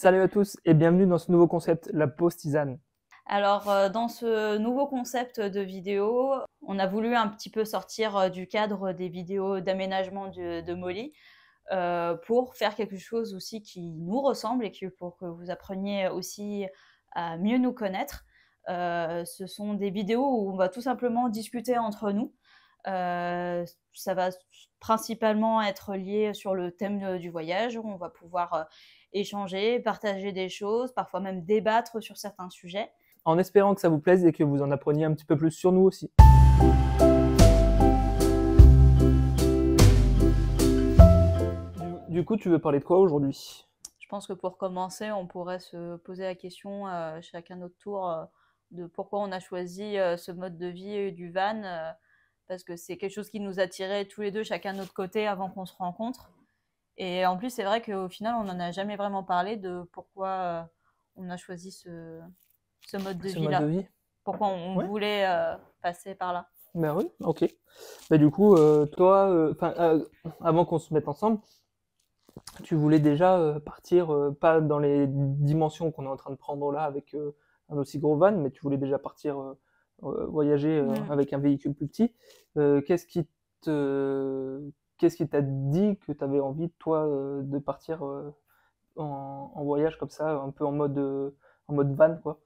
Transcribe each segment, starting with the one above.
Salut à tous et bienvenue dans ce nouveau concept, la pause tisane. Alors, dans ce nouveau concept de vidéo, on a voulu un petit peu sortir du cadre des vidéos d'aménagement de Molly pour faire quelque chose aussi qui nous ressemble et pour que vous appreniez aussi à mieux nous connaître. Ce sont des vidéos où on va tout simplement discuter entre nous. Ça va principalement être lié sur le thème du voyage, où on va pouvoir échanger, partager des choses, parfois même débattre sur certains sujets. En espérant que ça vous plaise et que vous en appreniez un petit peu plus sur nous aussi. Du coup, tu veux parler de quoi aujourd'hui? Je pense que pour commencer, on pourrait se poser la question chacun notre tour de pourquoi on a choisi ce mode de vie du van, parce que c'est quelque chose qui nous attirait tous les deux chacun de notre côté avant qu'on se rencontre. Et en plus, c'est vrai qu'au final, on n'en a jamais vraiment parlé de pourquoi on a choisi ce mode de Ce mode de vie-là. vie? Pourquoi on Ouais. voulait passer par là. Ben oui, ok. Ben du coup, toi, avant qu'on se mette ensemble, tu voulais déjà partir, pas dans les dimensions qu'on est en train de prendre là avec un aussi gros van, mais tu voulais déjà partir voyager avec un véhicule plus petit. Qu'est-ce qui te, qu'est-ce qui t'a dit que tu avais envie, toi, de partir en voyage comme ça, un peu en mode van, quoi?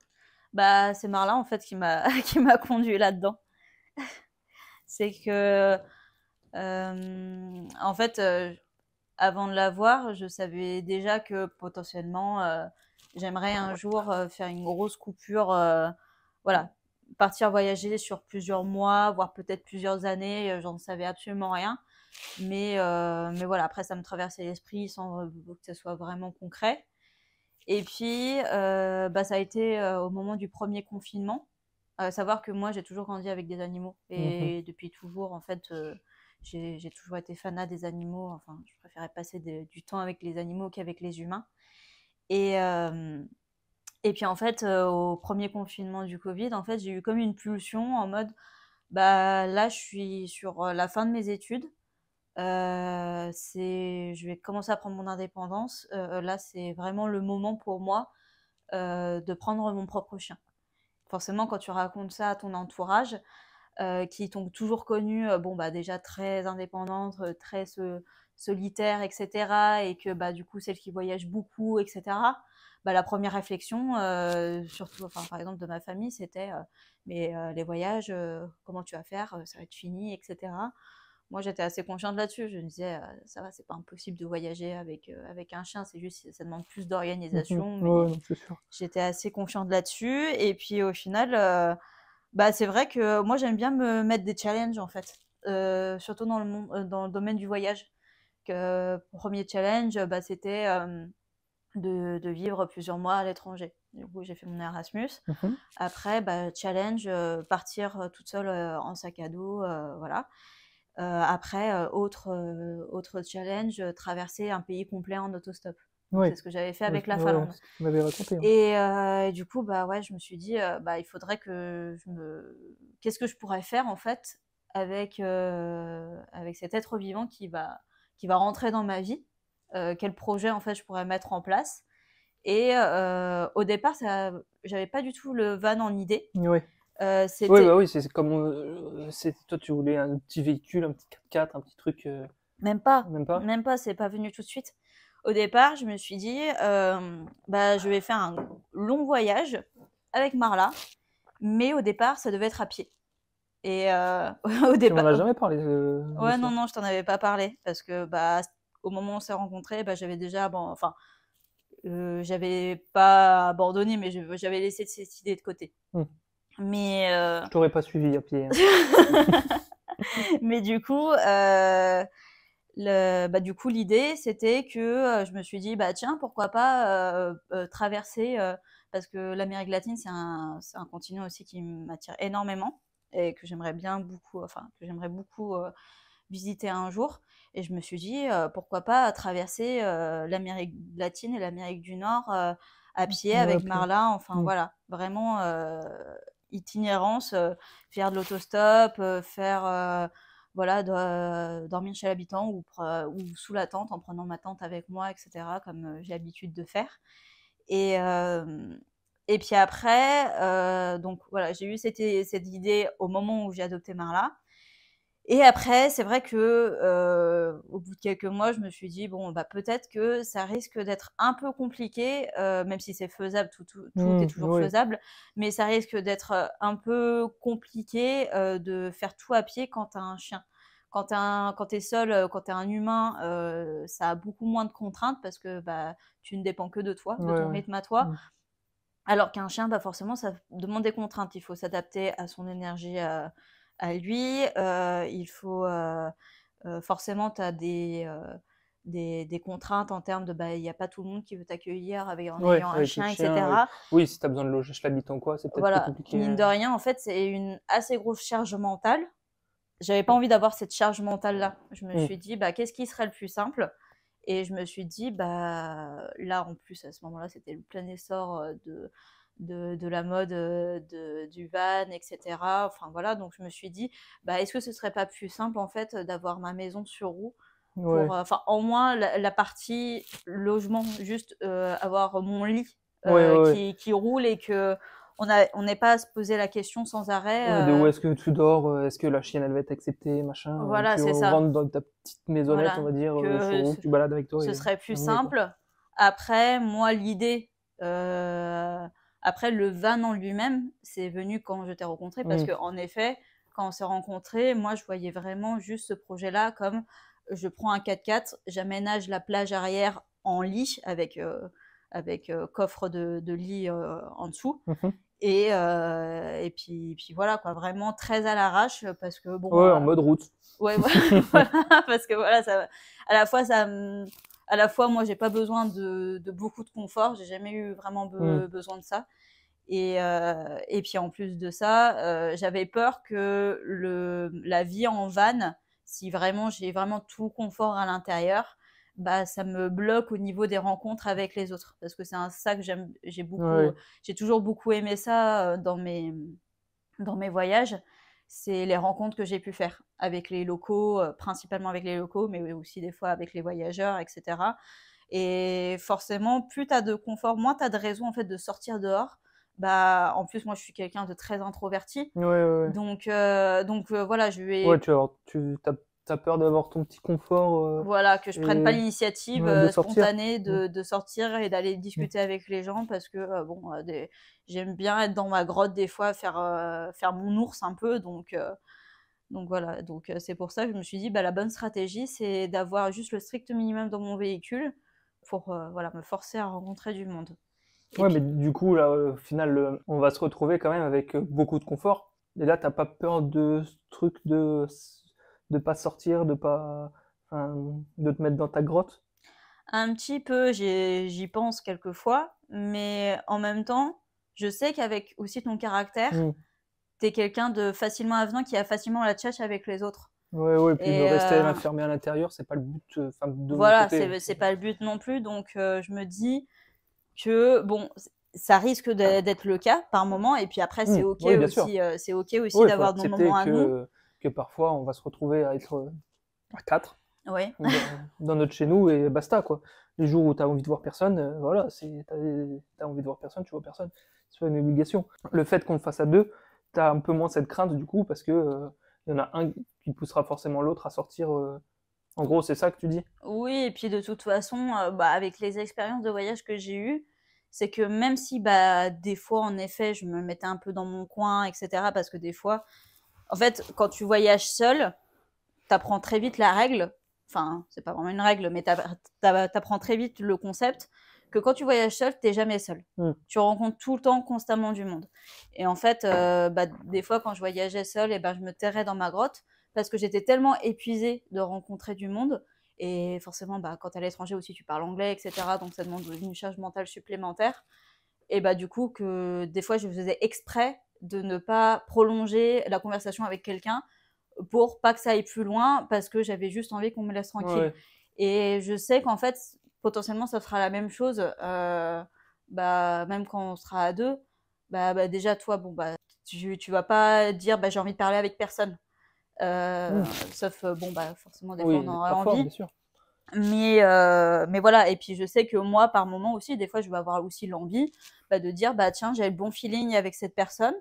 Bah, c'est Marlin en fait qui m'a qui m'a conduit là-dedans. C'est que en fait, avant de la voir, je savais déjà que potentiellement, j'aimerais un jour faire une grosse coupure, voilà, partir voyager sur plusieurs mois, voire peut-être plusieurs années, j'en savais absolument rien. Mais voilà, après, ça me traversait l'esprit sans que ce soit vraiment concret. Et puis, bah, ça a été au moment du premier confinement. Savoir que moi, j'ai toujours grandi avec des animaux. Mhm. Et depuis toujours, en fait, j'ai toujours été fanat des animaux. Enfin, je préférais passer du temps avec les animaux qu'avec les humains. Et, euh, et puis, en fait, au premier confinement du Covid, en fait, j'ai eu comme une pulsion en mode, bah, là, je suis sur la fin de mes études. Je vais commencer à prendre mon indépendance. Là, c'est vraiment le moment pour moi de prendre mon propre chien. Forcément, quand tu racontes ça à ton entourage, qui t'ont toujours connue, bon, bah, déjà très indépendante, très solitaire, etc. Et que, bah, du coup, celle qui voyage beaucoup, etc. Bah, la première réflexion, surtout, enfin, par exemple, de ma famille, c'était mais les voyages, comment tu vas faire? Ça va être fini, etc. Moi, j'étais assez confiante là-dessus. Je me disais, ça va, c'est pas impossible de voyager avec un chien, c'est juste, ça demande plus Mhm. d'organisation, Ouais, mais non, c'est sûr. j'étais assez confiante là-dessus. Et puis au final, bah, c'est vrai que moi j'aime bien me mettre des challenges en fait, surtout dans le domaine du voyage. Premier challenge, bah, c'était de vivre plusieurs mois à l'étranger. Du coup, j'ai fait mon Erasmus. Mhm. Après, bah, challenge, partir toute seule en sac à dos, voilà. Après, autre challenge, traverser un pays complet en autostop. Donc Oui, c'est ce que j'avais fait ouais, avec la ouais, Finlande. ce que tu m'avais raconté. Hein. Et du coup, bah ouais, je me suis dit, bah, il faudrait que qu'est-ce que je pourrais faire en fait avec cet être vivant qui va rentrer dans ma vie. Quel projet en fait je pourrais mettre en place. Et au départ, j'avais pas du tout le van en idée. Oui. Oui, bah C'était oui, c'est comme toi, tu voulais un petit véhicule, un petit 4x4, un petit truc, même pas. même pas, c'est pas venu tout de suite. Au départ, je me suis dit, bah, je vais faire un long voyage avec Marla, mais au départ, ça devait être à pied. Et au Tu m'en départ, as jamais parlé de ouais, non, ça. non, je t'en avais pas parlé parce que bah, au moment où on s'est rencontrés, bah, j'avais déjà, bon, enfin, j'avais pas abandonné, mais j'avais laissé cette idée de côté. Hmm. Mais, Je t'aurais pas suivi à pied. Hein. mais du coup, bah, du coup, l'idée, c'était que je me suis dit, bah tiens, pourquoi pas traverser, parce que l'Amérique latine, c'est un continent aussi qui m'attire énormément et que j'aimerais bien beaucoup, enfin, que j'aimerais beaucoup visiter un jour. Et je me suis dit, pourquoi pas traverser l'Amérique latine et l'Amérique du Nord à pied Ouais, à avec pied. Marla. Enfin, Hmm. voilà, vraiment itinérance, faire de l'autostop, faire voilà, dormir chez l'habitant ou sous la tente en prenant ma tente avec moi, etc., comme j'ai l'habitude de faire. Et, et puis après, donc voilà, j'ai eu cette idée au moment où j'ai adopté Marla. Et après, c'est vrai que au bout de quelques mois, je me suis dit bon, bah peut-être que ça risque d'être un peu compliqué, même si c'est faisable, tout est toujours Oui. faisable, mais ça risque d'être un peu compliqué de faire tout à pied quand t'as un chien. Quand t'es seul, quand t'es un humain, ça a beaucoup moins de contraintes parce que bah tu ne dépends que de toi, de Ouais, ton ouais. rythme à toi. Alors qu'un chien, bah forcément, ça demande des contraintes. Il faut s'adapter à son énergie à lui. Il faut forcément, tu as des contraintes en termes de bah il n'y a pas tout le monde qui veut t'accueillir en Ouais, ayant un avec le chien, chien, avec... etc. Oui, si t'as besoin de loger chez l'habitant, quoi, c'est peut-être plus Voilà, compliqué. mine de rien, en fait, c'est une assez grosse charge mentale. J'avais pas envie d'avoir cette charge mentale-là. Je me suis dit, bah, qu'est-ce qui serait le plus simple? Et je me suis dit, bah, là, en plus, à ce moment-là, c'était le plein essor de la mode du van, etc. Enfin, voilà, donc je me suis dit, bah, est-ce que ce serait pas plus simple, en fait, d'avoir ma maison sur roue Ouais. pour, enfin, en moins la partie logement, juste avoir mon lit Ouais, ouais, ouais. qui roule et que on n'ait pas à se poser la question sans arrêt. Ouais, de où est-ce que tu dors, est-ce que la chienne elle va être acceptée, machin. Voilà, Tu c'est ça. rentres dans ta petite maisonnette, on Voilà, va dire, sur que roue, tu balades avec toi ce et serait plus terminé, quoi. simple. Après, moi, l'idée, après le van en lui-même, c'est venu quand je t'ai rencontré parce que en effet, quand on s'est rencontrés, moi, je voyais vraiment juste ce projet-là comme je prends un 4x4, j'aménage la plage arrière en lit avec coffre de lit en dessous. Et puis voilà, quoi, vraiment très à l'arrache parce que bon, Ouais, en mode route. ouais, voilà, parce que voilà, ça, à la fois, à la fois, moi, j'ai pas besoin de beaucoup de confort. J'ai jamais eu vraiment besoin de ça. Et puis en plus de ça, j'avais peur que la vie en van, si vraiment j'ai vraiment tout le confort à l'intérieur, bah ça me bloque au niveau des rencontres avec les autres. Parce que c'est ça que j'aime, Ouais. j'ai toujours beaucoup aimé ça dans mes voyages, c'est les rencontres que j'ai pu faire avec les locaux, principalement avec les locaux, mais aussi des fois avec les voyageurs, etc. Et forcément, plus tu as de confort, moins tu as de raison en fait de sortir dehors. Bah, en plus, moi, je suis quelqu'un de très introverti. Ouais, ouais, ouais. Donc voilà, je Ouais, vais t'as peur d'avoir ton petit confort, voilà, que je prenne pas et l'initiative ouais, de sortir. spontanée de sortir et d'aller discuter avec les gens parce que bon, j'aime bien être dans ma grotte des fois, faire mon ours un peu. Donc voilà, donc c'est pour ça que je me suis dit, bah, la bonne stratégie, c'est d'avoir juste le strict minimum dans mon véhicule pour voilà, me forcer à rencontrer du monde. Et Ouais, mais puis, du coup, là, au final, on va se retrouver quand même avec beaucoup de confort. Et là, t'as pas peur de ce truc de pas sortir, de pas, enfin, de te mettre dans ta grotte? un petit peu, j'y pense quelquefois, mais en même temps, je sais qu'avec aussi ton caractère, Hmm. t'es quelqu'un de facilement avenant qui a facilement la tchatche avec les autres. Ouais, ouais, puis de Et rester enfermé à l'intérieur, c'est pas le but, enfin, de mon voilà, côté. c'est pas le but non plus. Donc je me dis que bon, ça risque d'être le cas par moment. Et puis après, Oui, bien sûr. c'est ok aussi Oui, il faut d'avoir nos accepter moments à nous. que parfois, on va se retrouver à être à 4 Oui, dans notre chez nous et basta, quoi. Les jours où tu as envie de voir personne, voilà, t'as envie de voir personne, tu vois personne. C'est pas une obligation. Le fait qu'on le fasse à deux, tu as un peu moins cette crainte du coup, parce que y en a un qui poussera forcément l'autre à sortir. En gros, c'est ça que tu dis? oui. Et puis de toute façon, bah, avec les expériences de voyage que j'ai eues, c'est que même si bah, des fois, en effet, je me mettais un peu dans mon coin, etc. Parce que des fois, en fait, quand tu voyages seul, t'apprends très vite la règle. Enfin, c'est pas vraiment une règle, mais t'apprends très vite le concept que quand tu voyages seul, t'es jamais seul. Hmm. Tu rencontres tout le temps, constamment du monde. Et en fait, bah, des fois, quand je voyageais seule, et ben, je me terrais dans ma grotte parce que j'étais tellement épuisée de rencontrer du monde. Et forcément, bah, quand t'es à l'étranger aussi, tu parles anglais, etc. Donc ça demande une charge mentale supplémentaire. Et bah, du coup, que des fois, je faisais exprès de ne pas prolonger la conversation avec quelqu'un pour pas que ça aille plus loin parce que j'avais juste envie qu'on me laisse tranquille. Ouais. Et je sais qu'en fait, potentiellement, ça sera la même chose, bah, même quand on sera à deux. Bah, déjà, toi, bon, bah, tu vas pas dire bah, j'ai envie de parler avec personne. Hmm. Sauf, bon, bah, forcément, des fois, on Oui, en aurait parfois, bien envie. sûr. Mais voilà, et puis je sais que moi, par moment aussi, des fois, je vais avoir aussi l'envie de dire, bah tiens, j'ai le bon feeling avec cette personne.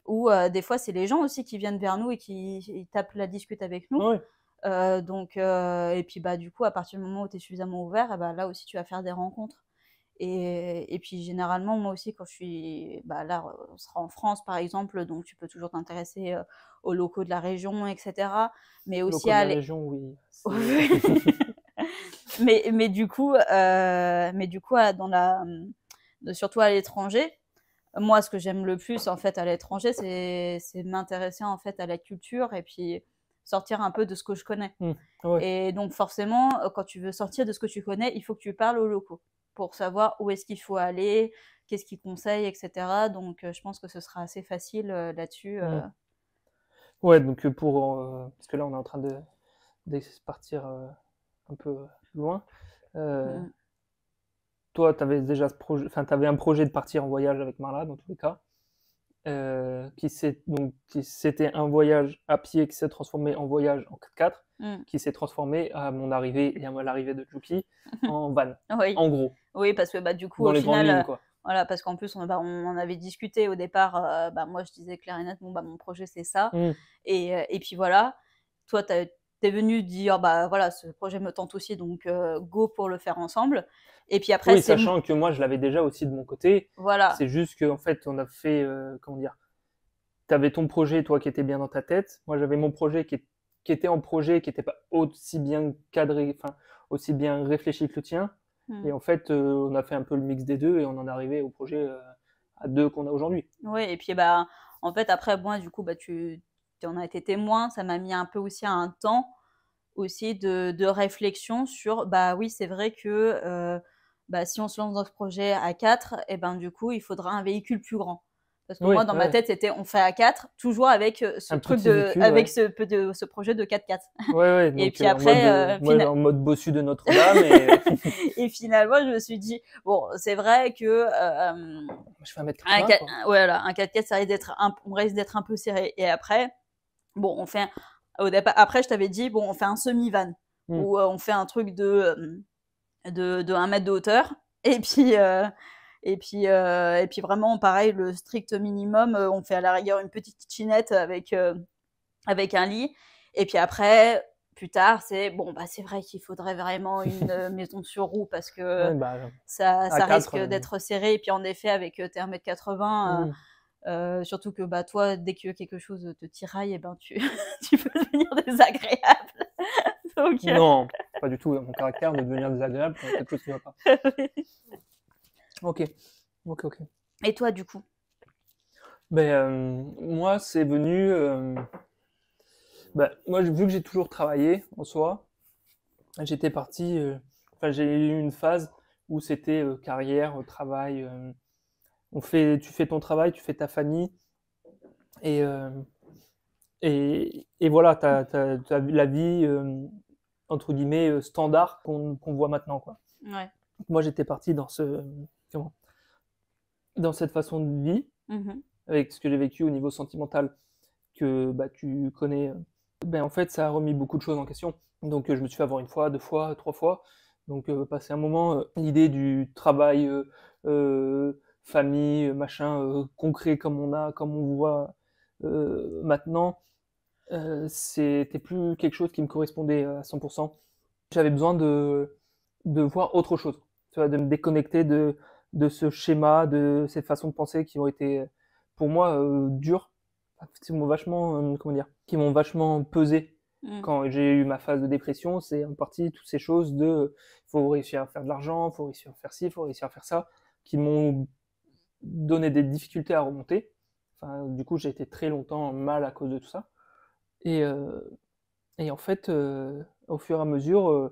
Ou des fois, c'est les gens aussi qui viennent vers nous et qui tapent la discute avec nous. Ouais. Et puis du coup, à partir du moment où tu es suffisamment ouvert, là aussi, tu vas faire des rencontres. Et puis généralement, moi aussi, quand je suis là, on sera en France par exemple, donc tu peux toujours t'intéresser aux locaux de la région, etc. Mais aussi Locaux de à la région, oui. mais du coup, surtout à l'étranger, moi, ce que j'aime le plus en fait à l'étranger, c'est m'intéresser en fait à la culture et puis sortir un peu de ce que je connais. Ouais. Et donc forcément, quand tu veux sortir de ce que tu connais, il faut que tu parles aux locaux pour savoir où est-ce qu'il faut aller, qu'est-ce qu'ils conseillent, etc. Donc je pense que ce sera assez facile là-dessus. Ouais, donc parce que là on est en train de partir un peu loin. Euh, Mm. Toi, tu avais déjà ce projet, enfin, tu avais un projet de partir en voyage avec Marla dans tous les cas, qui c'était un voyage à pied qui s'est transformé en voyage en 4x4, Mm. qui s'est transformé à mon arrivée et à l'arrivée de Juki en van, Oui. en gros, Oui, parce que du coup, dans au les grandes final, lignes, quoi. voilà, parce qu'en plus, on en avait discuté au départ. Moi, je disais clair et net, bon, mon projet, c'est ça. Mm. Et puis voilà, toi, t'es venu dire, voilà, ce projet me tente aussi, donc go pour le faire ensemble. Et puis après, Oui, sachant que moi je l'avais déjà aussi de mon côté. Voilà. C'est juste qu'en fait, on a fait, comment dire, tu avais ton projet, toi, qui était bien dans ta tête. Moi, j'avais mon projet qui était en projet, qui n'était pas aussi bien cadré, enfin, aussi bien réfléchi que le tien. Mm. Et en fait, on a fait un peu le mix des deux et on en est arrivé au projet à deux qu'on a aujourd'hui. Oui, et puis en fait, après, moi, du coup, tu en as été témoin. Ça m'a mis un peu aussi un temps aussi de réflexion sur, oui, c'est vrai que si on se lance dans ce projet à 4, et du coup, il faudra un véhicule plus grand. Parce que Oui, moi, dans ma ouais. tête, c'était on fait à 4, toujours avec Un petit véhicule, avec ouais. ce projet de 4x4. Ouais, ouais, Et donc puis après, moi en mode bossu de Notre-Dame et et finalement, je me suis dit, bon, c'est vrai que je fais 1m80, quoi. voilà, un 4x4, on risque d'être un peu serré. Et après, bon, au départ, après, je t'avais dit, bon, on fait un semi-van, Mm. où on fait un truc de 1 mètre de hauteur. Et puis vraiment, pareil, le strict minimum, on fait à la rigueur une petite kitchenette avec un lit. Et puis après, plus tard, c'est vrai qu'il faudrait vraiment une maison sur roue parce que Ouais, bah, ça, à ça 4. risque d'être serré. Et puis en effet, avec t'es 1 m 80, surtout que toi, dès que quelque chose te tiraille, tu peux devenir désagréable. Donc, Non, pas du tout. Mon caractère de devenir désagréable quand il y a quelque chose qui ne va pas. Ok, ok, ok. Et toi, du coup? Moi, c'est venu. Moi, vu que j'ai toujours travaillé en soi, j'étais parti. Enfin, j'ai eu une phase où c'était carrière, travail. Tu fais ton travail, tu fais ta famille, et et voilà, t'as la vie entre guillemets standard qu'on voit maintenant, quoi. Ouais. Moi, j'étais parti comment, dans cette façon de vie Mhm. avec ce que j'ai vécu au niveau sentimental que tu connais. En fait, ça a remis beaucoup de choses en question. Donc, je me suis fait avoir une fois, deux fois, trois fois. Donc, passer un moment, l'idée du travail, famille, machin, concret comme on voit maintenant, c'était plus quelque chose qui me correspondait à 100%. J'avais besoin de voir autre chose, tu vois, de me déconnecter de ce schéma, de cette façon de penser qui ont été, pour moi, dures, qui m'ont vachement pesé Mm. quand j'ai eu ma phase de dépression. C'est en partie toutes ces choses faut réussir à faire de l'argent, faut réussir à faire ci, faut réussir à faire ça, qui m'ont donné des difficultés à remonter. Enfin, du coup, j'ai été très longtemps mal à cause de tout ça. Et, euh, et en fait, au fur et à mesure,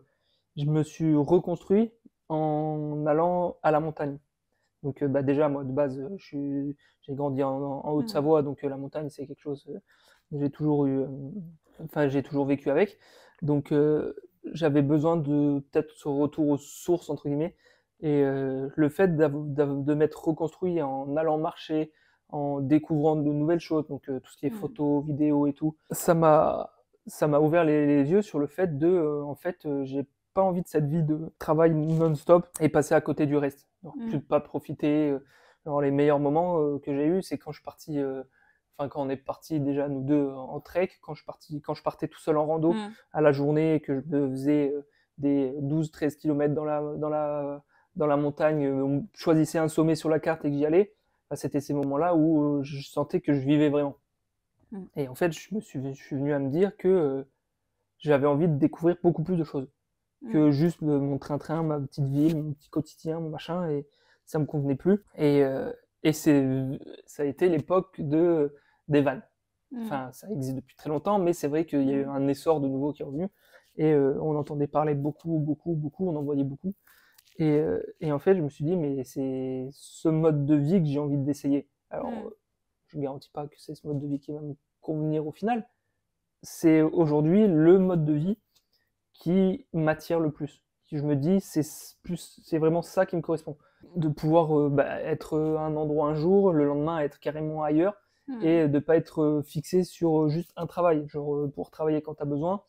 je me suis reconstruit en allant à la montagne. Donc, déjà, moi, de base, j'ai grandi en Mm. Haute-Savoie, donc la montagne, c'est quelque chose que j'ai toujours eu, enfin, j'ai toujours vécu avec. Donc, j'avais besoin de peut-être ce retour aux sources, entre guillemets. Et le fait de m'être reconstruit en allant marcher, en découvrant de nouvelles choses, donc tout ce qui est Mm. photos, vidéos et tout, ça m'a ouvert les yeux sur le fait de, en fait, j'ai pas envie de cette vie de travail non-stop et passer à côté du reste. Alors, plus de pas profiter. Alors, les meilleurs moments que j'ai eu, c'est quand je suis parti, enfin quand on est parti déjà nous deux en trek, quand je partais tout seul en rando à la journée et que je me faisais des 12-13 km dans la montagne, on choisissait un sommet sur la carte et que j'y allais. Enfin, c'était ces moments-là où je sentais que je vivais vraiment. Et en fait, je suis venu à me dire que j'avais envie de découvrir beaucoup plus de choses que juste mon train-train, ma petite ville, mon petit quotidien, mon machin, et ça me convenait plus. Et ça a été l'époque des vannes. Enfin, ça existe depuis très longtemps, mais c'est vrai qu'il y a eu un essor de nouveau qui est revenu, et on entendait parler beaucoup, on en voyait beaucoup. Et en fait, je me suis dit, mais c'est ce mode de vie que j'ai envie d'essayer. Alors, je ne garantis pas que c'est ce mode de vie qui va me convenir au final. C'est aujourd'hui le mode de vie qui m'attire le plus. Je me dis, c'est vraiment ça qui me correspond. De pouvoir être à un endroit un jour, le lendemain être carrément ailleurs, et de pas être fixé sur juste un travail. Genre pour travailler quand tu as besoin,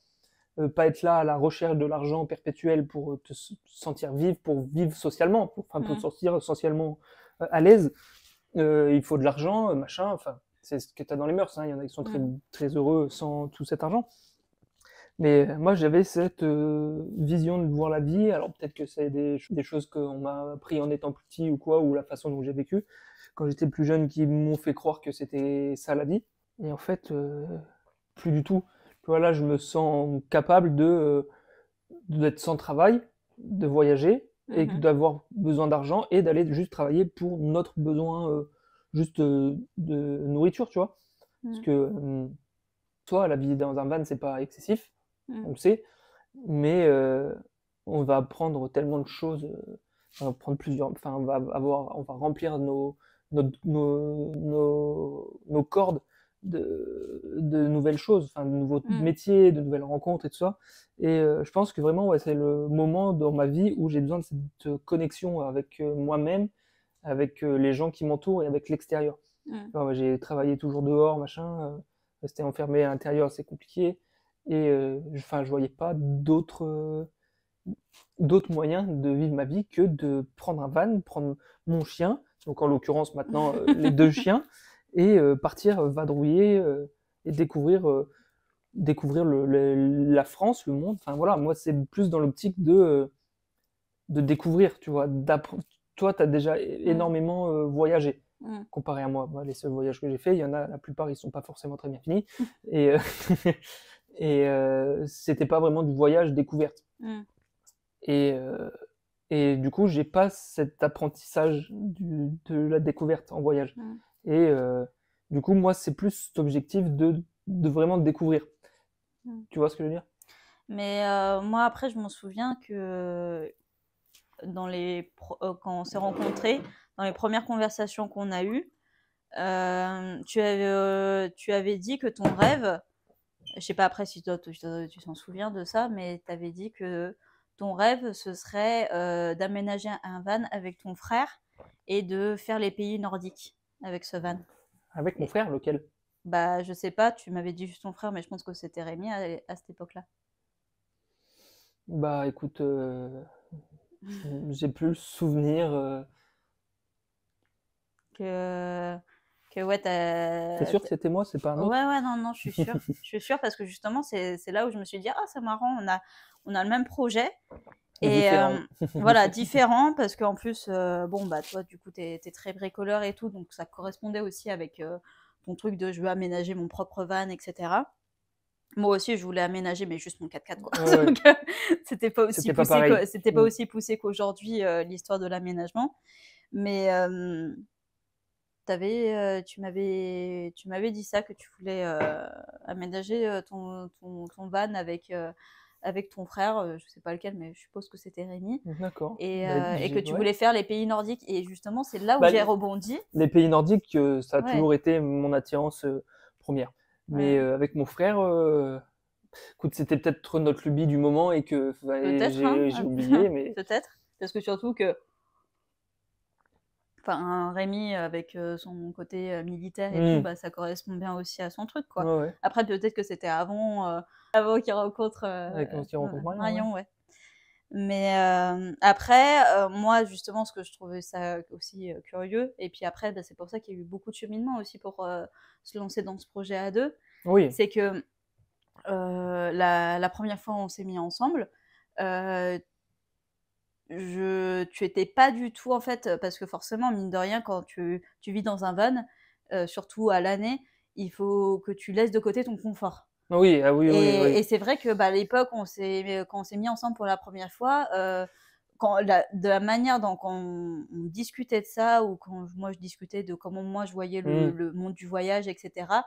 pas être là à la recherche de l'argent perpétuel pour te sentir vivre, pour vivre socialement, pour te sentir socialement à l'aise. Il faut de l'argent, machin, enfin, c'est ce que tu as dans les mœurs. Il y en a qui sont très, très heureux sans tout cet argent. Mais moi, j'avais cette vision de voir la vie. Alors peut-être que c'est des choses qu'on m'a appris en étant petit ou quoi, ou la façon dont j'ai vécu quand j'étais plus jeune qui m'ont fait croire que c'était ça la vie. Et en fait, plus du tout. Voilà, je me sens capable d'être sans travail, de voyager et d'avoir besoin d'argent et d'aller juste travailler pour notre besoin juste de nourriture, tu vois. Parce que soit la vie dans un van, c'est pas excessif, on le sait, mais on va apprendre tellement de choses, on va prendre plusieurs, enfin on va remplir nos cordes de nouvelles choses, enfin de nouveaux métiers, de nouvelles rencontres et tout ça. Et je pense que vraiment ouais, c'est le moment dans ma vie où j'ai besoin de cette connexion avec moi-même, avec les gens qui m'entourent et avec l'extérieur. Alors, j'ai travaillé toujours dehors, machin, rester enfermé à l'intérieur, c'est compliqué. Et je voyais pas d'autres moyens de vivre ma vie que de prendre un van, prendre mon chien, donc en l'occurrence maintenant les deux chiens, et partir vadrouiller et découvrir la France, le monde. Enfin voilà, moi c'est plus dans l'optique de découvrir, tu vois. Toi, tu as déjà énormément voyagé comparé à moi. Moi, les seuls voyages que j'ai faits, il y en a, la plupart, ils sont pas forcément très bien finis. Et c'était pas vraiment du voyage découverte. Et du coup, j'ai pas cet apprentissage de la découverte en voyage. Et du coup, moi, c'est plus cet objectif de vraiment découvrir. Tu vois ce que je veux dire? Mais moi, après, je m'en souviens que quand on s'est rencontrés, dans les premières conversations qu'on a eues, tu avais dit que ton rêve, je sais pas après si toi tu t'en souviens de ça, mais tu avais dit que ton rêve, ce serait d'aménager un van avec ton frère et de faire les pays nordiques avec ce van. Avec mon frère, lequel? Bah, je sais pas, tu m'avais dit juste ton frère, mais je pense que c'était Rémi à cette époque-là. Bah écoute, j'ai plus le souvenir. Que ouais, T'es sûr que c'était moi, c'est pas un autre? Ouais, non, je suis sûre. Je suis sûre parce que justement, c'est là où je me suis dit, ah, c'est marrant, on a le même projet. Et Différent. voilà, différent parce qu'en plus, bon, bah, toi, du coup, t'es très bricoleur et tout, donc ça correspondait aussi avec ton truc de je veux aménager mon propre van, etc. Moi aussi, je voulais aménager, mais juste mon 4x4, quoi. Ouais. Donc, c'était pas aussi C'était pas poussé pareil. c'était pas aussi poussé qu'aujourd'hui, l'histoire de l'aménagement. Mais tu m'avais dit ça, que tu voulais aménager ton van avec ton frère, je sais pas lequel, mais je suppose que c'était Rémi, D'accord. et que tu Ouais. voulais faire les pays nordiques. Et justement, c'est là où Bah, j'ai rebondi. les pays nordiques, ça a Ouais, toujours été mon attirance première. Mais ouais. avec mon frère, écoute, c'était peut-être notre lubie du moment et que Peut-être, hein, j'ai oublié, mais peut-être. Parce que surtout que, enfin, Rémi, avec son côté militaire et tout, bah, ça correspond bien aussi à son truc, quoi. ouais. Après, peut-être que c'était avant qu'il rencontre Avec on s'y rencontre Marion, ouais. Marion, ouais. Mais après, moi, justement, ce que je trouvais ça aussi curieux, et puis après, bah, c'est pour ça qu'il y a eu beaucoup de cheminement aussi pour se lancer dans ce projet à deux, Oui, c'est que la première fois où on s'est mis ensemble, euh, tu étais pas du tout, en fait, parce que forcément, mine de rien, quand tu vis dans un van, surtout à l'année, il faut que tu laisses de côté ton confort. oui, ah oui, oui, Et oui. c'est vrai que bah, à l'époque, quand on s'est mis ensemble pour la première fois, de la manière dont on discutait de ça, ou quand moi je discutais de comment moi je voyais Hmm. le monde du voyage, etc.,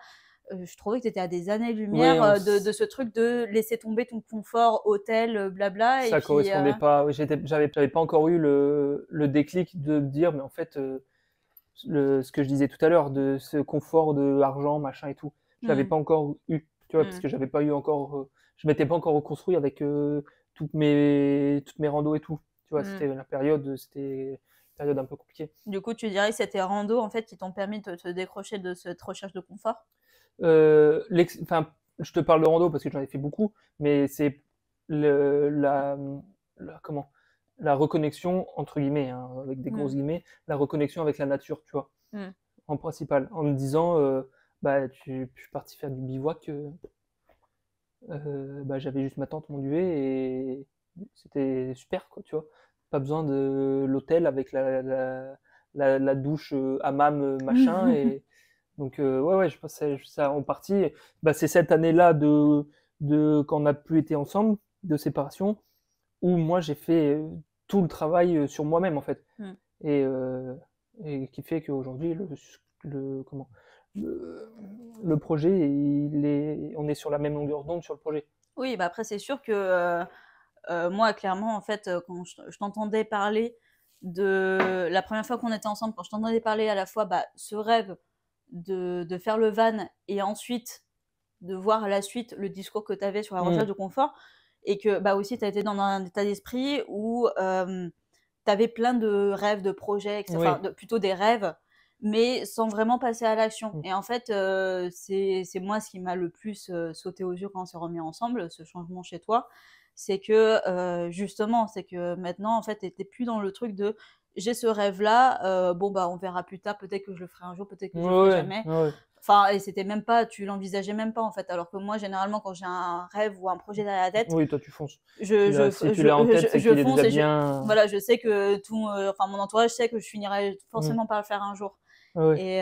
je trouvais que tu étais à des Oui, années-lumière de ce truc de laisser tomber ton confort, hôtel, blabla, et ça puis correspondait pas. Oui, j'avais pas encore eu le déclic de me dire, mais en fait, ce que je disais tout à l'heure, de ce confort de argent, machin et tout, je l'avais hmm, pas encore eu, tu vois, parce hmm, que j'avais pas eu encore, je m'étais pas encore reconstruit avec toutes mes randos et tout. Tu vois, hmm. c'était une période un peu compliquée. Du coup, tu dirais que c'était rando en fait qui t'ont permis de te décrocher de cette recherche de confort? Enfin, je te parle de rando parce que j'en ai fait beaucoup, mais c'est le, comment, la reconnexion entre guillemets, hein, avec des Hmm, grosses guillemets, la reconnexion avec la nature, tu vois, hmm. en principal, en me disant, bah, je suis parti faire du bivouac, bah, j'avais juste ma tente, mon duvet et c'était super, quoi, tu vois. Pas besoin de l'hôtel avec la douche hammam machin et donc, ouais, ouais, je pense que c'est ça en partie. Bah, c'est cette année-là quand on n'a plus été ensemble, de séparation, où moi j'ai fait tout le travail sur moi-même en fait. Hmm. Et, euh, et qui fait qu'aujourd'hui, comment, le, le projet, on est sur la même longueur d'onde sur le projet. Oui, bah après, c'est sûr que moi, clairement, en fait, quand je t'entendais parler de la première fois qu'on était ensemble, quand je t'entendais parler à la fois bah, ce rêve de faire le van, et ensuite de voir à la suite le discours que tu avais sur la recherche Mm. de confort, et que bah, aussi tu as été dans un état d'esprit où tu avais plein de rêves, de projets, etc. Enfin, Oui. plutôt des rêves, mais sans vraiment passer à l'action. Mm. Et en fait, c'est moi ce qui m'a le plus sauté aux yeux quand on s'est remis ensemble, ce changement chez toi. C'est que justement, c'est que maintenant, en fait, tu n'étais plus dans le truc de j'ai ce rêve-là, bon, bah, on verra plus tard, peut-être que je le ferai un jour, peut-être que je le ferai Ouais, jamais. ouais. Enfin, et c'était même pas, tu l'envisageais même pas en fait. Alors que moi, généralement, quand j'ai un rêve ou un projet derrière la tête, Oui, toi tu fonces. Si tu l'as en tête, c'est je qu'il est fonce, déjà et bien. voilà, je sais que enfin, mon entourage sait que je finirai Mm. forcément par le faire un jour. Ouais. Et,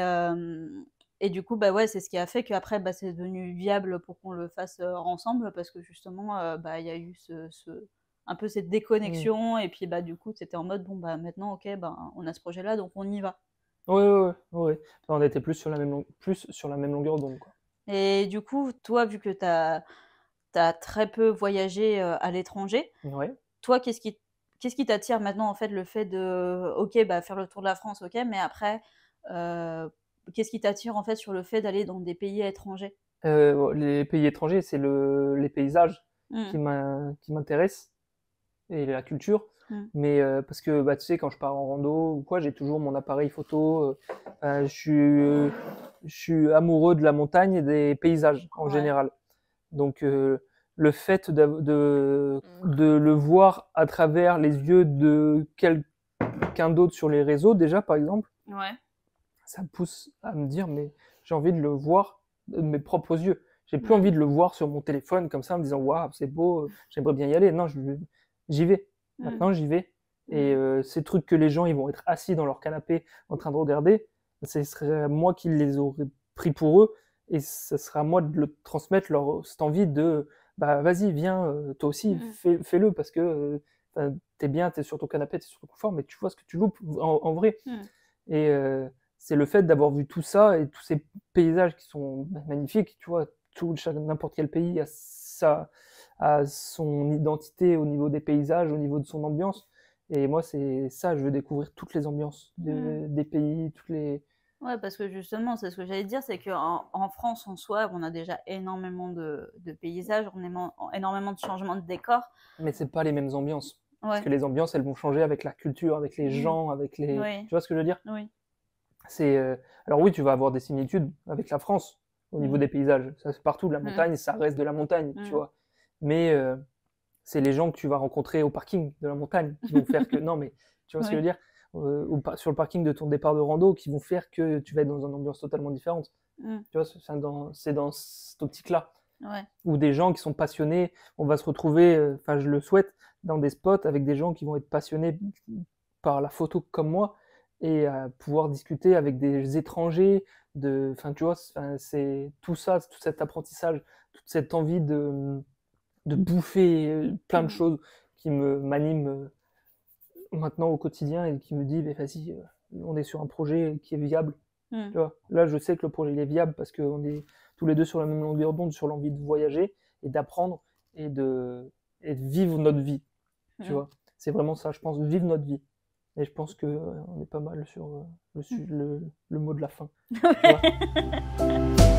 et du coup, bah ouais, c'est ce qui a fait qu'après, bah, c'est devenu viable pour qu'on le fasse ensemble, parce que justement, bah, il y a eu un peu cette Mm. déconnexion, et puis bah, du coup, c'était en mode, bon, bah maintenant, ok, bah, on a ce projet-là, donc on y va. Ouais, ouais, ouais, ouais. Enfin, on était plus sur la même longueur d'onde, quoi. Et du coup, toi, vu que tu as très peu voyagé à l'étranger, Ouais. toi, qu'est-ce qui t'attire maintenant, en fait, le fait de, ok, bah, faire le tour de la France, ok, mais après, euh, qu'est-ce qui t'attire, en fait, sur le fait d'aller dans des pays étrangers? Les pays étrangers, c'est les paysages Hmm, qui m'intéressent et la culture. hmm, Mais parce que bah, tu sais, quand je pars en rando ou quoi, j'ai toujours mon appareil photo. Je suis amoureux de la montagne et des paysages en ouais. général. Donc le fait de le voir à travers les yeux de quelqu'un d'autre sur les réseaux, déjà par exemple, Ouais. ça me pousse à me dire, mais j'ai envie de le voir de mes propres yeux. J'ai plus Hmm, envie de le voir sur mon téléphone comme ça, en me disant, waouh, c'est beau, j'aimerais bien y aller. Non, j'y vais. hmm, Maintenant, j'y vais. Et hmm, ces trucs que les gens, ils vont être assis dans leur canapé en train de regarder, ce serait moi qui les aurais pris pour eux. Et ce sera à moi de le transmettre cette envie de, bah vas-y, viens, toi aussi, hmm, fais-le parce que t'es bien, t'es sur ton canapé, t'es sur ton confort, mais tu vois ce que tu loupes en vrai. hmm, Et c'est le fait d'avoir vu tout ça et tous ces paysages qui sont magnifiques, tu vois, n'importe quel pays a son identité au niveau des paysages, au niveau de son ambiance. Et moi, c'est ça, je veux découvrir toutes les ambiances hmm. des pays, toutes les. Ouais, parce que justement, c'est ce que j'allais dire, c'est qu'en France, en soi, on a déjà énormément de paysages, énormément de changements de décors. Mais c'est pas les mêmes ambiances. Parce Ouais. que les ambiances, elles vont changer avec la culture, avec les Hmm. gens, avec les. Oui. Tu vois ce que je veux dire? Oui. C'est alors oui, tu vas avoir des similitudes avec la France au niveau Hmm. des paysages. Ça c'est partout, la Hmm. montagne, ça reste de la montagne, tu Hmm. vois. Mais c'est les gens que tu vas rencontrer au parking de la montagne qui vont faire que... Non, mais tu vois ce que je veux Oui. dire? Sur le parking de ton départ de rando qui vont faire que tu vas être dans une ambiance totalement différente. Mm. Tu vois, c'est dans cette optique-là. Ouais. Ou des gens qui sont passionnés, on va se retrouver, enfin je le souhaite, dans des spots avec des gens qui vont être passionnés par la photo comme moi et pouvoir discuter avec des étrangers, enfin tu vois, c'est tout ça, tout cet apprentissage, toute cette envie de bouffer plein de Mm. choses qui m'anime maintenant au quotidien et qui me dit, mais vas-y, on est sur un projet qui est viable. Mm. Tu vois, là, je sais que le projet il est viable parce qu'on est tous les deux sur la même longueur d'onde, sur l'envie de voyager et d'apprendre et de vivre notre vie. Tu Mm. vois, c'est vraiment ça, je pense, vivre notre vie. Et je pense qu'on est pas mal sur le mot de la fin. Tu vois.